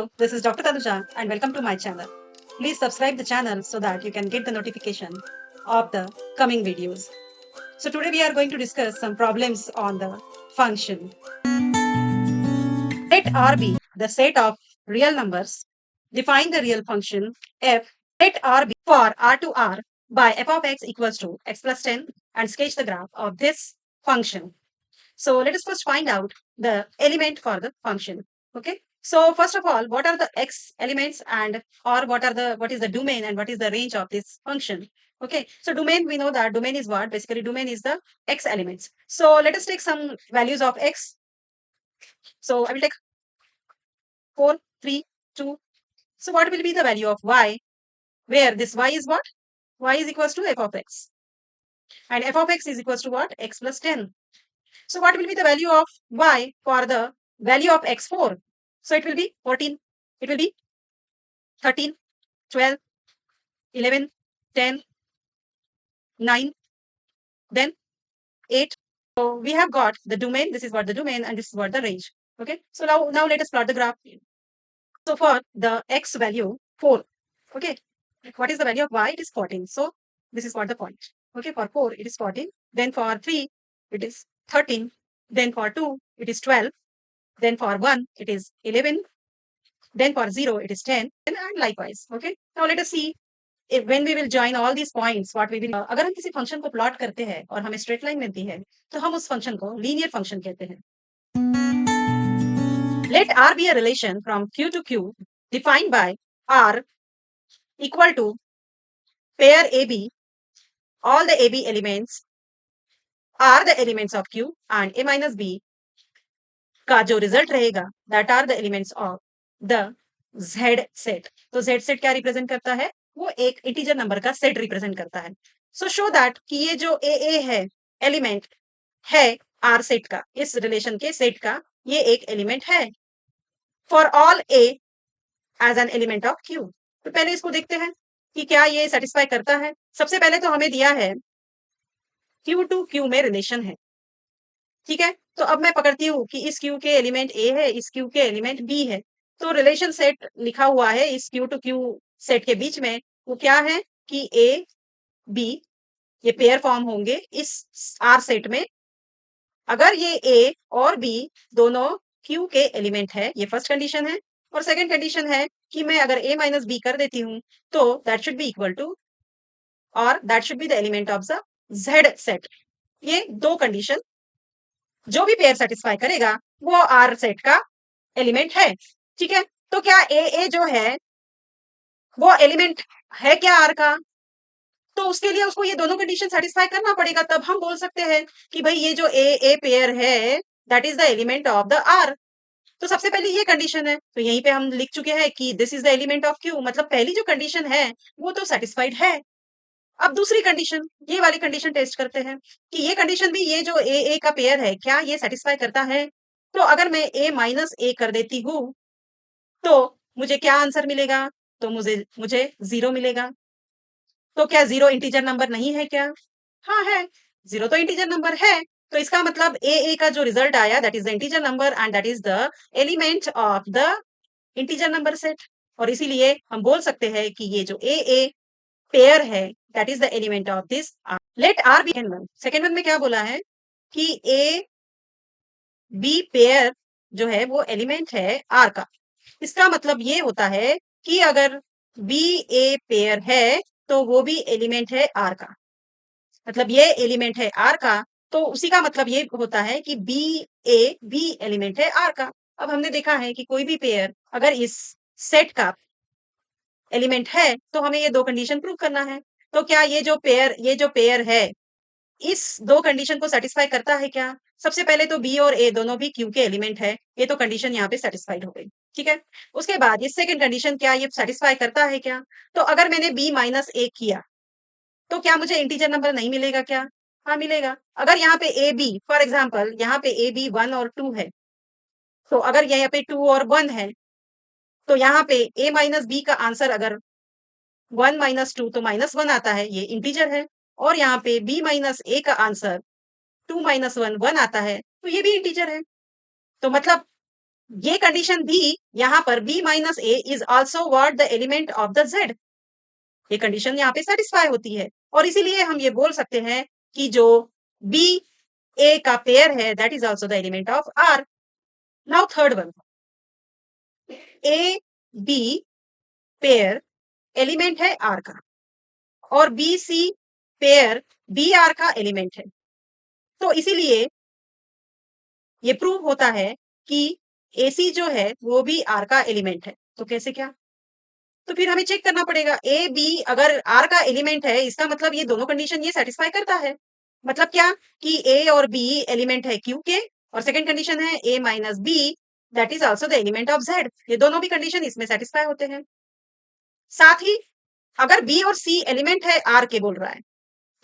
This is Dr. Tanuja and welcome to my channel. Please subscribe the channel so that you can get the notification of the coming videos. So today we are going to discuss some problems on the function. Let R be the set of real numbers. Define the real function f. Let R be for R to R by f of x equals to x plus 10 and sketch the graph of this function. So let us first find out the element for the function. Okay. So first of all, what are the x elements and or what is the domain and what is the range of this function? Okay. So domain, we know that domain is what? Basically, domain is the x elements. So let us take some values of x. So I will take 4, 3, 2. So what will be the value of y? Where this y is what? Y is equals to f of x. And f of x is equals to what? X plus 10. So what will be the value of y for the value of x4? So it will be 14, it will be 13, 12, 11, 10, 9, then 8. So we have got the domain, this is what the domain and this is what the range. Okay, so now let us plot the graph. So for the x value 4, okay, what is the value of y? It is 14. So this is what the point. Okay, for 4 it is 14, then for 3 it is 13, then for 2 it is 12, then for 1 it is 11, then for 0 it is 10 and likewise. Okay, now let us see when we will join all these points what we will अगर हम किसी function को plot करते हैं और हमें straight line मिलती है तो हम उस फंक्शन को लीनियर फंक्शन कहते हैं. Let R be a relation from Q to Q defined by R equal to pair AB. All the AB elements are the elements of Q and A minus B का जो result रहेगा that are the elements of the Z set. तो Z set क्या represent करता है? वो एक integer number का सेट रिप्रेजेंट करता है. सो शो दैट कि ये जो ए है एलिमेंट है आर सेट का, इस रिलेशन के सेट का ये एक एलिमेंट है for all A as an element of Q. तो पहले इसको देखते हैं कि क्या ये सेटिस्फाई करता है. सबसे पहले तो हमें दिया है क्यू टू क्यू में रिलेशन है. ठीक है, तो अब मैं पकड़ती हूँ कि इस क्यू के एलिमेंट ए है, इस क्यू के एलिमेंट बी है. तो रिलेशन सेट लिखा हुआ है इस क्यू टू क्यू सेट के बीच में. वो क्या है कि ए बी ये पेयर फॉर्म होंगे इस आर सेट में अगर ये ए और बी दोनों क्यू के एलिमेंट है. ये फर्स्ट कंडीशन है. और सेकंड कंडीशन है कि मैं अगर ए माइनस बी कर देती हूँ तो that should be equal to और that should be the element of the z set. ये दो कंडीशन जो भी पेयर सेटिस्फाई करेगा वो आर सेट का एलिमेंट है. ठीक है, तो क्या ए जो है वो एलिमेंट है क्या आर का? तो उसके लिए उसको ये दोनों कंडीशन सेटिस्फाई करना पड़ेगा. तब हम बोल सकते हैं कि भाई ये जो ए पेयर है that is the element of the R. तो सबसे पहले ये कंडीशन है, तो यहीं पे हम लिख चुके हैं कि this is the element of Q. मतलब पहली जो कंडीशन है वो तो सेटिस्फाइड है. अब दूसरी कंडीशन, ये वाली कंडीशन टेस्ट करते हैं कि ये कंडीशन भी ये जो ए का पेयर है क्या ये सेटिस्फाई करता है. तो अगर मैं ए माइनस ए कर देती हूँ तो मुझे क्या आंसर मिलेगा? तो मुझे 0 मिलेगा. तो क्या 0 इंटीजर नंबर नहीं है क्या? हाँ है. 0 तो इंटीजर नंबर है. तो इसका मतलब ए का जो रिजल्ट आया that is the integer number and that is the element of the integer number set. और इसीलिए हम बोल सकते हैं कि ये जो ए पेयर है that is the element of this R. Let R be second one में क्या बोला है कि ए बी पेयर जो है वो एलिमेंट है आर का. इसका मतलब ये होता है कि अगर बी ए पेयर है तो वो भी एलिमेंट है आर का. मतलब ये एलिमेंट है आर का, तो उसी का मतलब ये होता है कि बी ए भी एलिमेंट है आर का. अब हमने देखा है कि कोई भी पेयर अगर इस सेट का एलिमेंट है तो हमें ये दो कंडीशन प्रूव करना है. तो क्या ये जो पेयर है इस दो कंडीशन को सेटिस्फाई करता है क्या? सबसे पहले तो बी और ए दोनों भी क्यू के एलिमेंट है. ये तो कंडीशन यहाँ पे सेटिस्फाइड हो गई. ठीक है, उसके बाद ये सेकंड कंडीशन क्या ये सेटिस्फाई करता है क्या? तो अगर मैंने बी माइनस ए किया तो क्या मुझे इंटीजर नंबर नहीं मिलेगा क्या? हाँ मिलेगा. अगर यहाँ पे ए बी फॉर एग्जाम्पल यहाँ पे ए बी 1 और 2 है, तो अगर यहाँ पे 2 और 1 है तो यहाँ पे ए माइनस बी का आंसर अगर 1 माइनस 2 तो माइनस 1 आता है, ये इंटीजर है. और यहाँ पे बी माइनस ए का आंसर 2 माइनस 1 1 आता है, तो ये भी इंटीजर है. तो मतलब ये कंडीशन भी यहाँ पर b minus A is also what the element of the z, ये कंडीशन यहाँ पे सेटिस्फाई होती है और इसीलिए हम ये बोल सकते हैं कि जो b a का पेयर है that is also the element of r। Now third one, a b pair element है r का और b c pair B R का एलिमेंट है। तो इसीलिए ये प्रूव होता है कि AC जो है वो भी R का एलिमेंट है। तो कैसे क्या? तो फिर हमें चेक करना पड़ेगा ए बी अगर R का एलिमेंट है इसका मतलब ये दोनों कंडीशन ये सेटिस्फाई करता है। मतलब क्या कि A और B एलिमेंट है Q के और सेकंड कंडीशन है A minus B that is also the element of Z। ये दोनों भी कंडीशन इसमें सेटिस्फाई होते हैं। साथ ही अगर B और C एलिमेंट है R के बोल रहा है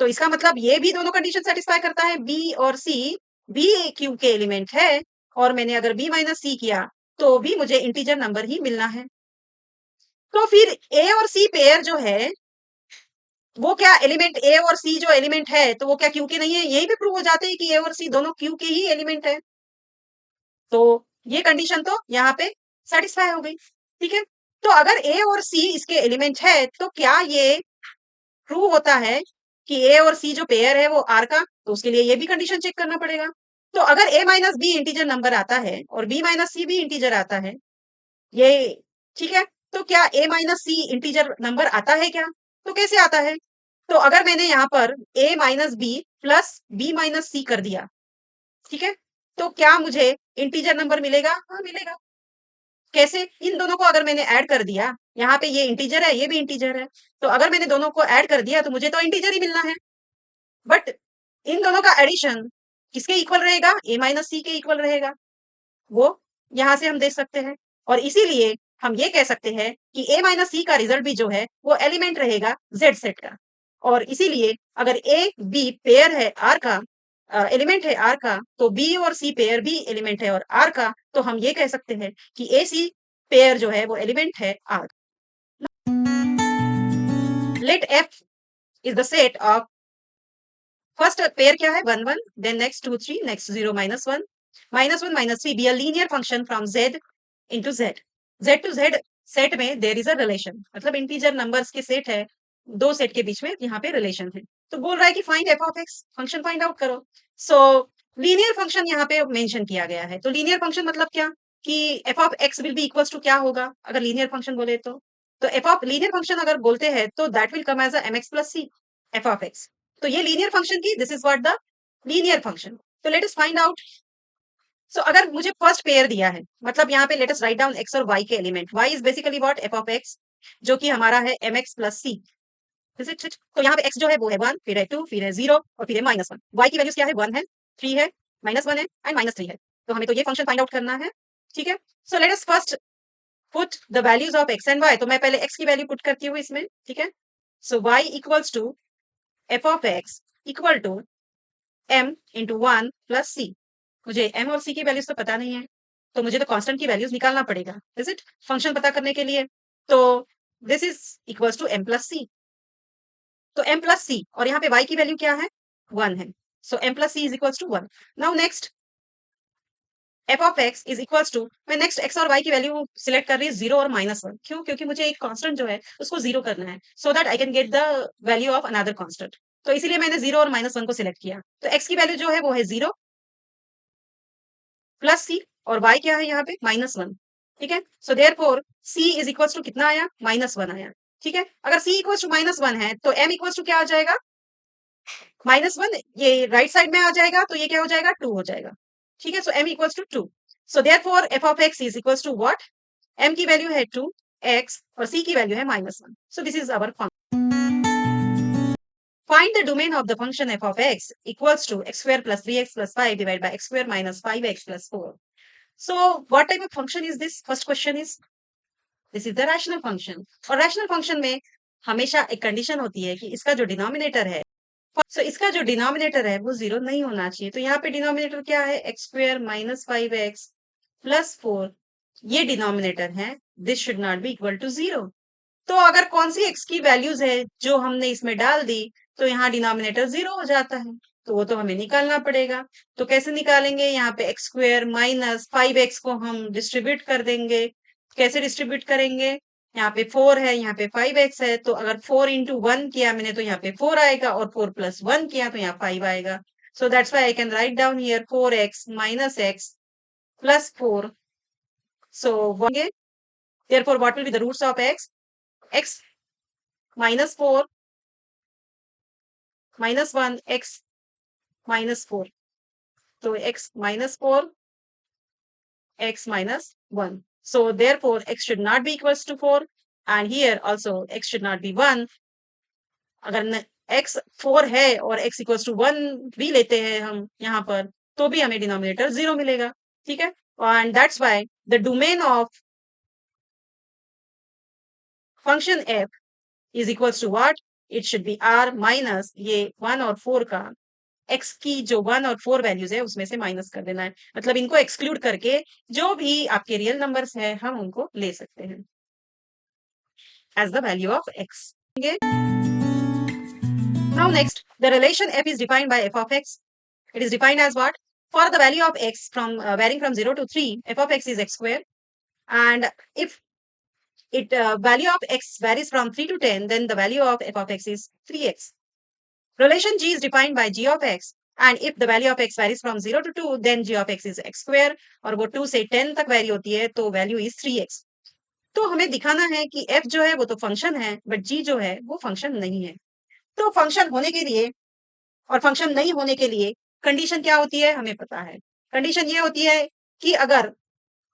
तो इसका मतलब ये भी दोनों कंडीशन सेटिस्फाई करता है, बी और सी भी क्यू के एलिमेंट है और मैंने अगर बी माइनस सी किया तो भी मुझे इंटीजर नंबर ही मिलना है। तो फिर ए और सी पेयर जो है वो क्या एलिमेंट ए और सी जो एलिमेंट है तो वो क्या क्यू के नहीं है, यही भी प्रूव हो जाते हैं कि ए और सी दोनों क्यू के ही एलिमेंट है। तो ये कंडीशन तो यहाँ पे सेटिस्फाई हो गई। ठीक है, तो अगर ए और सी इसके एलिमेंट है तो क्या ये ट्रू होता है कि ए और सी जो पेयर है वो आर का, तो उसके लिए ये भी कंडीशन चेक करना पड़ेगा। तो अगर ए माइनस बी इंटीजर नंबर आता है और बी माइनस सी भी इंटीजर आता है, ये ठीक है, तो क्या ए माइनस सी इंटीजर नंबर आता है क्या? तो कैसे आता है? तो अगर मैंने यहाँ पर a minus b plus b minus c कर दिया, ठीक है, तो क्या मुझे इंटीजर नंबर मिलेगा? हाँ मिलेगा। कैसे? इन दोनों को अगर मैंने ऐड कर दिया, यहाँ पे ये इंटीजर है ये भी इंटीजर है, तो अगर मैंने दोनों को ऐड कर दिया तो मुझे तो इंटीजर ही मिलना है। बट इन दोनों का एडिशन किसके इक्वल रहेगा? ए माइनस सी के इक्वल रहेगा, वो यहां से हम देख सकते हैं। और इसीलिए हम ये कह सकते हैं कि ए माइनस सी का रिजल्ट भी जो है वो एलिमेंट रहेगा जेड सेट का। और इसीलिए अगर ए बी पेयर है आर का, एलिमेंट है आर का, तो बी और सी पेयर भी एलिमेंट है और आर का, तो हम ये कह सकते हैं कि ए सी पेयर जो है वो एलिमेंट है R. Let F is the set of first pair क्या है 1 1, then next 2 3, next 0 -1 -1 -3 be a linear function from z into z। z to z set में देयर इज अ रिलेशन, मतलब इंटीजर नंबर्स के set है, दो set के बीच में यहाँ पे रिलेशन है। तो बोल रहा है कि find f of x, function find out करो। सो लीनियर फंक्शन यहाँ पे मेंशन किया गया है। तो लीनियर फंक्शन मतलब क्या कि F of X will be equals to क्या होगा अगर लीनियर फंक्शन बोले तो एफ ऑफ लीनियर फंक्शन अगर बोलते हैं तो that will come as a mx plus C F of X. तो ये लीनियर फंक्शन की this is what the linear function. तो let us find out. So अगर मुझे फर्स्ट पेयर दिया है, मतलब यहाँ पे let us write down x और y के element, y is basically what F of X, जो कि हमारा है mx प्लस सी। तो यहाँ पे x जो है वो है 1, फिर है 2, फिर है 0 और फिर है -1। y की वैल्यूज क्या है? 1 है, 3 है, -1 है एंड -3 है। तो हमें तो ये फंक्शन फाइंड आउट करना है। ठीक है, so let us first put the values of x and y। तो मैं पहले x की वैल्यू पुट करती हूँ इसमें। ठीक है, so y equals to f of x equal to m into 1 plus c. मुझे m और c की वैल्यूज तो पता नहीं है, तो मुझे तो कांस्टेंट की वैल्यूज निकालना पड़ेगा, इज इट, फंक्शन पता करने के लिए। तो this is equals to m plus सी। तो m प्लस सी और यहाँ पे y की वैल्यू क्या है? 1 है। So m plus C is equals to 1। Now next F of X is equals to, मैं नेक्स्ट एक्स और वाई की वैल्यू सिलेक्ट कर रही हूँ 0 और -1। क्यों? क्योंकि मुझे एक कांस्टेंट जो है उसको 0 करना है so that I can get the value of another constant. तो इसीलिए मैंने 0 और -1 को सिलेक्ट किया। तो एक्स की वैल्यू जो है वो है 0 प्लस सी और y क्या है यहाँ पे? -1। ठीक है, so therefore c is equals to कितना आया? -1 आया। ठीक है, अगर c इक्वल्स टू -1 है तो m इक्वल्स टू क्या आ जाएगा? -1, ये राइट साइड में आ जाएगा तो ये क्या हो जाएगा? 2 हो जाएगा। ठीक है, so m equals to 2। So therefore f of x is equals to what? m की वैल्यू है 2, x और c की वैल्यू है -1। So this is our function. Find the domain of the function f of x equals to x square plus 3x plus 5 divided by x square minus 5x plus 4. So what type of function is this? First question is, this is the rational function. और rational function में हमेशा एक condition होती है कि इसका जो denominator है, सो इसका जो डिनोमिनेटर है वो 0 नहीं होना चाहिए। तो यहाँ पे डिनोमिनेटर क्या है? x square minus 5x plus 4, ये डिनोमिनेटर है, this should not be equal to 0। तो अगर कौन सी x की वैल्यूज है जो हमने इसमें डाल दी तो यहाँ डिनोमिनेटर 0 हो जाता है। तो वो तो हमें निकालना पड़ेगा। तो कैसे निकालेंगे? यहाँ पे एक्स स्क्वायर माइनस 5x को हम डिस्ट्रीब्यूट कर देंगे। कैसे डिस्ट्रीब्यूट करेंगे? यहाँ पे 4 है, यहाँ पे 5x है, तो अगर 4 इंटू 1 किया मैंने तो यहाँ पे 4 आएगा, और 4 प्लस 1 किया तो यहाँ 5 आएगा। So that's why I can write down here 4x minus x plus 4. So therefore what will be the roots of x? X minus 4 minus 1, x minus 4. So x minus 4, x minus 1. So therefore x should not be equals to 4, and here also x should not be 1. अगर x 4 है और x equals to 1 भी लेते हैं हम यहाँ पर, तो भी हमें डिनोमिनेटर 0 मिलेगा। ठीक है, and that's why the domain of function f is equals to what? It should be r minus ये 1 और 4 का x की जो 1 और 4 वैल्यूज है उसमें से माइनस कर देना है। मतलब इनको एक्सक्लूड करके जो भी आपके रियल नंबर्स हैं हम उनको ले सकते हैं as the value of x. Okay? Now next, the relation f is defined by f of x. It is defined as what? For the value of x from varying from 0 to 3, f of x is x square. And if it value of x varies from 3 to 10, then the value of f of x is 3x. Relation g is defined by g of x, and if the value of x varies from 0 to 2, then g of x is x square, और वो 2 से 10 तक vary होती है तो value is 3x. तो हमें दिखाना है कि f जो है वो तो फंक्शन है, बट g जो है वो फंक्शन नहीं है। तो फंक्शन होने के लिए और फंक्शन नहीं होने के लिए कंडीशन क्या होती है हमें पता है। कंडीशन ये होती है कि अगर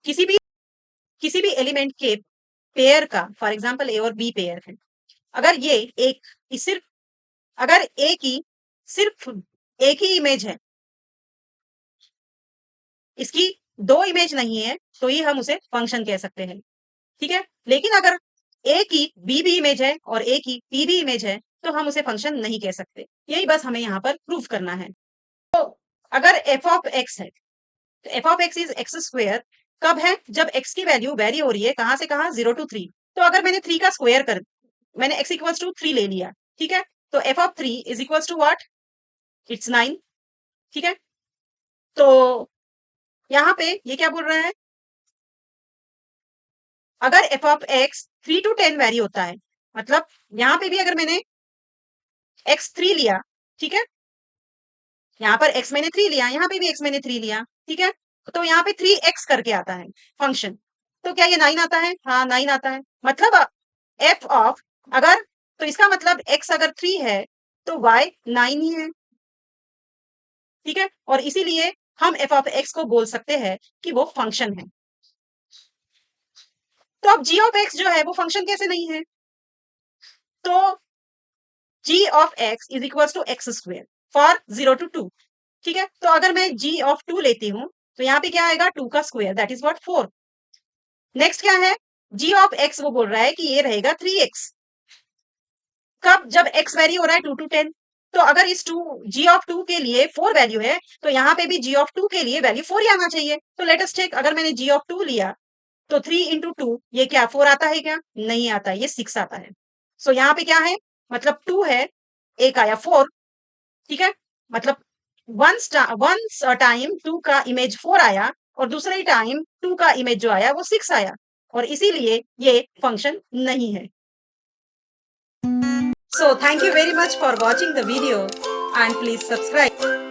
किसी भी एलिमेंट के पेयर का, फॉर एग्जांपल ए और बी पेयर है, अगर ये सिर्फ अगर ए की सिर्फ एक ही इमेज है, इसकी 2 इमेज नहीं है, तो ये हम उसे फंक्शन कह सकते हैं। ठीक है, लेकिन अगर ए की बी भी इमेज है और ए की पी भी इमेज है, तो हम उसे फंक्शन नहीं कह सकते। यही बस हमें यहाँ पर प्रूफ करना है। तो अगर एफ ऑफ एक्स है, तो f of X is x square कब है? जब एक्स की वैल्यू वेरी हो रही है, कहां से कहां? 0 to 3. तो अगर मैंने 3 का स्क्वायर मैंने x इक्वल्स टू 3 ले लिया, ठीक है, तो f of 3 is equals to what? It's 9. ठीक है, तो यहाँ पे ये क्या बोल रहा है? अगर F of x 3 to 10 very होता है, मतलब यहाँ पे भी अगर मैंने x3 लिया, ठीक है, यहाँ पर x मैंने 3 लिया, यहाँ पे भी x मैंने 3 लिया, ठीक है, तो यहाँ पे 3x करके आता है फंक्शन। तो क्या ये 9 आता है? हाँ 9 आता है। मतलब एफ ऑफ अगर, तो इसका मतलब x अगर 3 है तो y 9 ही है। ठीक है, और इसीलिए हम एफ ऑफ एक्स को बोल सकते हैं कि वो फंक्शन है। तो अब g ऑफ x जो है वो फंक्शन कैसे नहीं है? तो g of x is equal to x square for 0 to 2. ठीक है, तो अगर मैं g ऑफ 2 लेती हूँ तो यहाँ पे क्या आएगा? 2 का square, that is what? 4. Next क्या है? g ऑफ x वो बोल रहा है कि ये रहेगा 3x। कब? जब x वेरी हो रहा है 2 to 10. तो अगर इस g ऑफ 2 के लिए 4 वैल्यू है, तो यहाँ पे भी g ऑफ 2 के लिए वैल्यू 4 ही आना चाहिए। तो लेट अस टेक, अगर मैंने g ऑफ 2 लिया तो 3 इंटू 2 ये क्या 4 आता है? क्या नहीं आता है, ये 6 आता है। सो यहाँ पे क्या है? मतलब 2 है, एक आया 4। ठीक है, मतलब वंस टाइम 2 का इमेज 4 आया और दूसरे टाइम 2 का इमेज जो आया वो 6 आया, और इसीलिए ये फंक्शन नहीं है। So thank you very much for watching the video, and please subscribe.